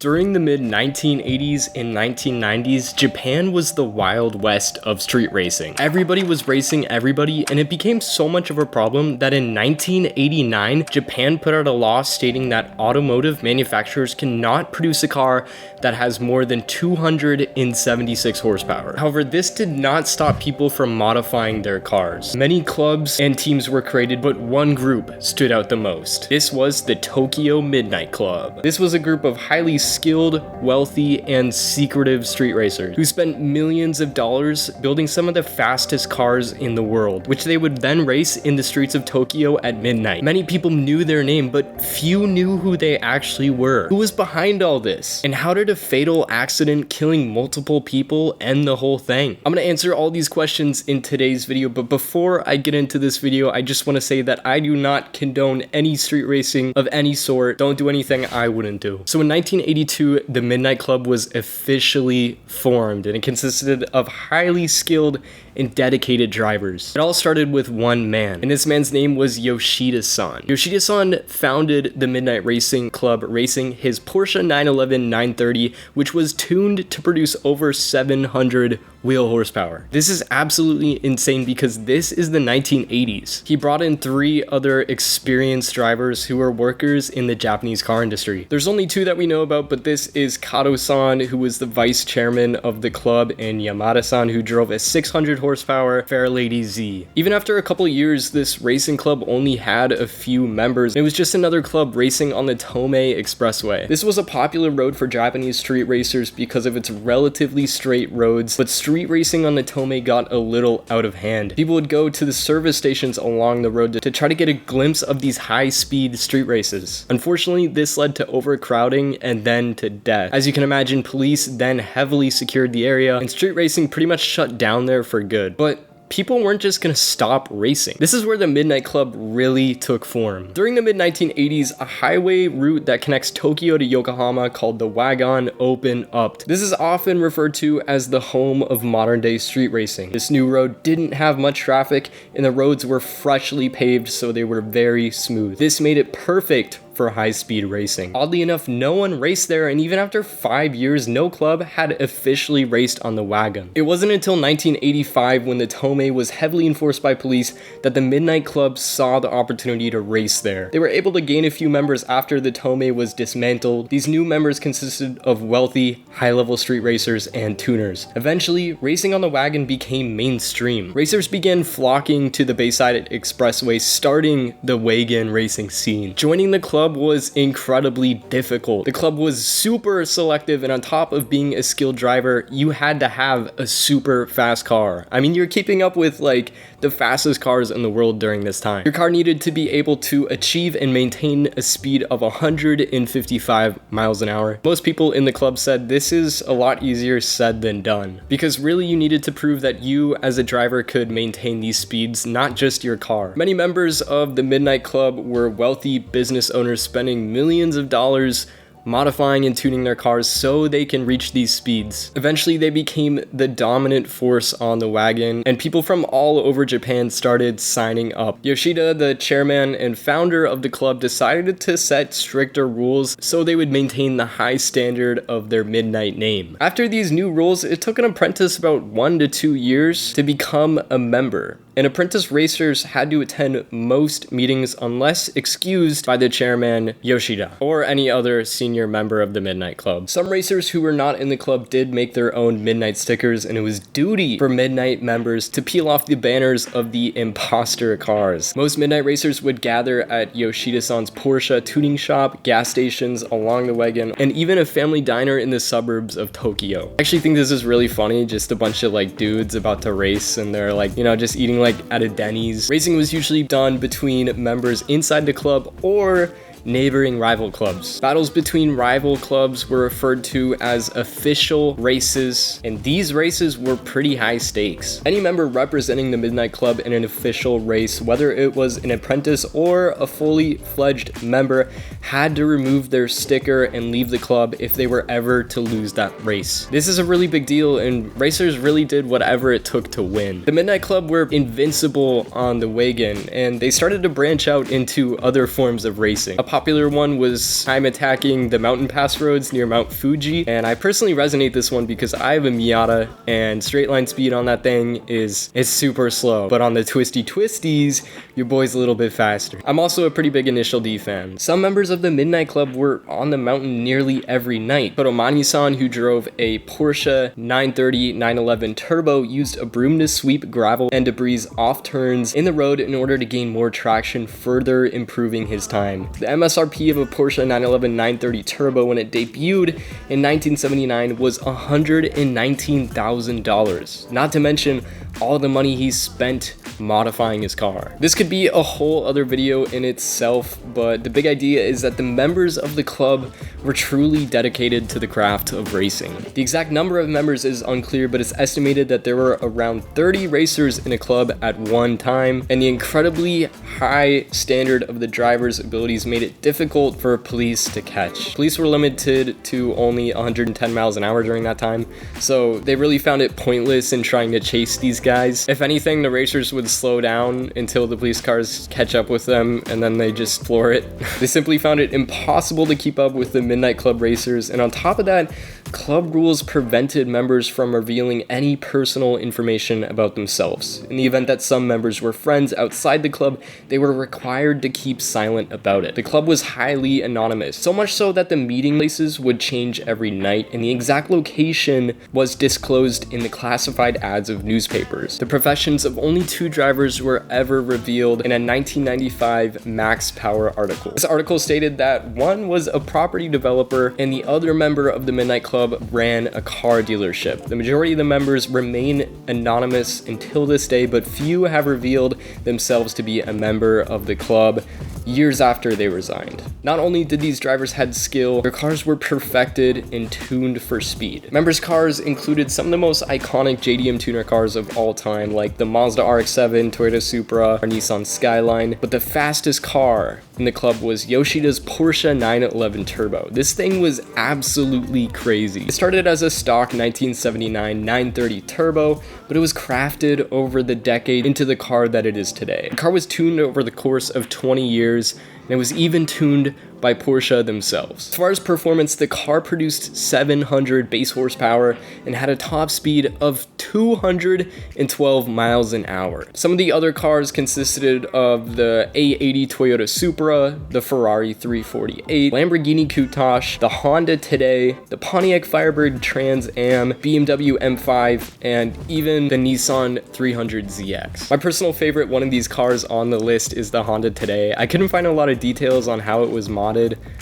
During the mid-1980s and 1990s, Japan was the Wild West of street racing. Everybody was racing everybody, and it became so much of a problem that in 1989, Japan put out a law stating that automotive manufacturers cannot produce a car that has more than 276 horsepower. However, this did not stop people from modifying their cars. Many clubs and teams were created, but one group stood out the most. This was the Tokyo Midnight Club. This was a group of highly skilled, wealthy, and secretive street racers who spent millions of dollars building some of the fastest cars in the world, which they would then race in the streets of Tokyo at midnight. Many people knew their name, but few knew who they actually were. Who was behind all this? And how did a fatal accident killing multiple people end the whole thing? I'm gonna answer all these questions in today's video, but before I get into this video, I just want to say that I do not condone any street racing of any sort. Don't do anything I wouldn't do. So in 1982, the Midnight Club was officially formed, and it consisted of highly skilled and dedicated drivers. It all started with one man, and this man's name was Yoshida-san. Yoshida-san founded the Midnight Racing Club racing his Porsche 911 930, which was tuned to produce over 700 wheel horsepower. This is absolutely insane because this is the 1980s. He brought in 3 other experienced drivers who were workers in the Japanese car industry. There's only 2 that we know about, but this is Kato-san, who was the vice chairman of the club, and Yamada-san, who drove a 600 horsepower Fairlady Z. Even after a couple years, this racing club only had a few members. It was just another club racing on the Tomei Expressway. This was a popular road for Japanese street racers because of its relatively straight roads, but street racing on the Tomei got a little out of hand. People would go to the service stations along the road to try to get a glimpse of these high-speed street races. Unfortunately, this led to overcrowding and then to death. As you can imagine, police then heavily secured the area, and street racing pretty much shut down there for good. But people weren't just gonna stop racing. This is where the Midnight Club really took form. During the mid-1980s, a highway route that connects Tokyo to Yokohama called the Wangan opened up. This is often referred to as the home of modern-day street racing. This new road didn't have much traffic, and the roads were freshly paved, so they were very smooth. This made it perfect for high-speed racing. Oddly enough, no one raced there, and even after 5 years, no club had officially raced on the Wangan. It wasn't until 1985, when the Tomei was heavily enforced by police, that the Midnight Club saw the opportunity to race there. They were able to gain a few members after the Tomei was dismantled. These new members consisted of wealthy, high-level street racers and tuners. Eventually, racing on the Wangan became mainstream. Racers began flocking to the Bayside Expressway, starting the Wangan racing scene. Joining the club was incredibly difficult. The club was super selective, and on top of being a skilled driver, you had to have a super fast car. I mean, you're keeping up with like the fastest cars in the world during this time. Your car needed to be able to achieve and maintain a speed of 155 miles an hour. Most people in the club said this is a lot easier said than done, because really you needed to prove that you as a driver could maintain these speeds, not just your car. Many members of the Midnight Club were wealthy business owners spending millions of dollars modifying and tuning their cars so they can reach these speeds. Eventually, they became the dominant force on the Wangan, and people from all over Japan started signing up. Yoshida, the chairman and founder of the club, decided to set stricter rules so they would maintain the high standard of their midnight name. After these new rules, it took an apprentice about 1 to 2 years to become a member. And apprentice racers had to attend most meetings unless excused by the chairman, Yoshida, or any other senior member of the Midnight Club. Some racers who were not in the club did make their own midnight stickers, and it was duty for midnight members to peel off the banners of the imposter cars. Most midnight racers would gather at Yoshida-san's Porsche tuning shop, gas stations along the Wangan, and even a family diner in the suburbs of Tokyo. I actually think this is really funny, just a bunch of like dudes about to race, and they're like, you know, just eating like at a Denny's. Racing was usually done between members inside the club or neighboring rival clubs. Battles between rival clubs were referred to as official races, and these races were pretty high stakes. Any member representing the Midnight Club in an official race, whether it was an apprentice or a fully fledged member, had to remove their sticker and leave the club if they were ever to lose that race. This is a really big deal, and racers really did whatever it took to win. The Midnight Club were invincible on the Wangan, and they started to branch out into other forms of racing. A popular one was time attacking the mountain pass roads near Mount Fuji, and I personally resonate this one because I have a Miata, and straight line speed on that thing is super slow, but on the twisty twisties, your boy's a little bit faster. I'm also a pretty big Initial D fan. Some members of the Midnight Club were on the mountain nearly every night, but Omani-san, who drove a Porsche 930 911 Turbo, used a broom to sweep gravel and debris off turns in the road in order to gain more traction, further improving his time. The MSRP of a Porsche 911 930 Turbo when it debuted in 1979 was $119,000, not to mention all the money he spent modifying his car. This could be a whole other video in itself, but the big idea is that the members of the club were truly dedicated to the craft of racing. The exact number of members is unclear, but it's estimated that there were around 30 racers in a club at one time, and the incredibly high standard of the drivers' abilities made it difficult for police to catch. Police were limited to only 110 miles an hour during that time, so they really found it pointless in trying to chase these guys. If anything, the racers would slow down until the police cars catch up with them, and then they just floor it. They simply found it impossible to keep up with the Midnight Club racers, and on top of that, club rules prevented members from revealing any personal information about themselves. In the event that some members were friends outside the club, they were required to keep silent about it. The club was highly anonymous, so much so that the meeting places would change every night, and the exact location was disclosed in the classified ads of newspapers. The professions of only 2 drivers were ever revealed in a 1995 Max Power article. This article stated that one was a property developer and the other member of the Midnight Club ran a car dealership. The majority of the members remain anonymous until this day, but few have revealed themselves to be a member of the club years after they resigned. Not only did these drivers have skill, their cars were perfected and tuned for speed. Members' cars included some of the most iconic JDM tuner cars of all time, like the Mazda RX-7, Toyota Supra, or Nissan Skyline, but the fastest car in the club was Yoshida's Porsche 911 Turbo. This thing was absolutely crazy. It started as a stock 1979 930 Turbo, but it was crafted over the decade into the car that it is today. The car was tuned over the course of 20 years, and it was even tuned by Porsche themselves. As far as performance, the car produced 700 base horsepower and had a top speed of 212 miles an hour. Some of the other cars consisted of the A80 Toyota Supra, the Ferrari 348, Lamborghini Countach, the Honda Today, the Pontiac Firebird Trans Am, BMW M5, and even the Nissan 300ZX. My personal favorite one of these cars on the list is the Honda Today. I couldn't find a lot of details on how it was modded.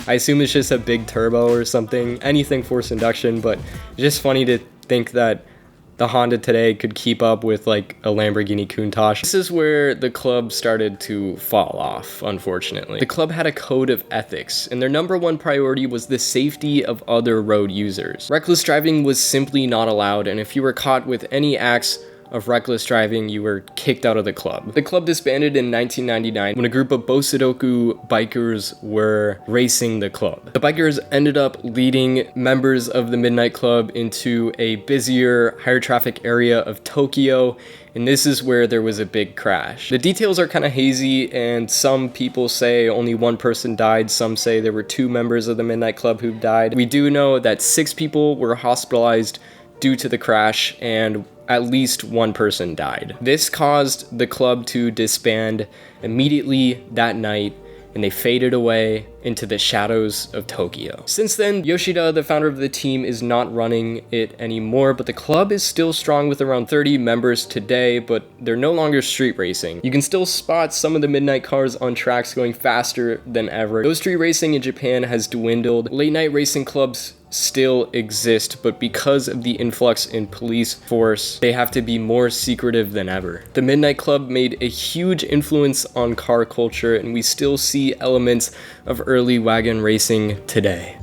I assume it's just a big turbo or something, anything forced induction, but it's just funny to think that the Honda Today could keep up with like a Lamborghini Countach. This is where the club started to fall off, unfortunately. The club had a code of ethics, and their number one priority was the safety of other road users. Reckless driving was simply not allowed, and if you were caught with any acts of reckless driving, you were kicked out of the club. The club disbanded in 1999 when a group of Bosodoku bikers were racing the club. The bikers ended up leading members of the Midnight Club into a busier, higher traffic area of Tokyo, and this is where there was a big crash. The details are kind of hazy, and some people say only one person died, some say there were 2 members of the Midnight Club who died. We do know that 6 people were hospitalized due to the crash, and at least 1 person died. This caused the club to disband immediately that night, and they faded away into the shadows of Tokyo. Since then, Yoshida, the founder of the team, is not running it anymore, but the club is still strong with around 30 members today, but they're no longer street racing. You can still spot some of the Midnight cars on tracks going faster than ever. Though street racing in Japan has dwindled, late night racing clubs still exist, but because of the influx in police force, they have to be more secretive than ever. The Midnight Club made a huge influence on car culture, and we still see elements of early wagon racing today.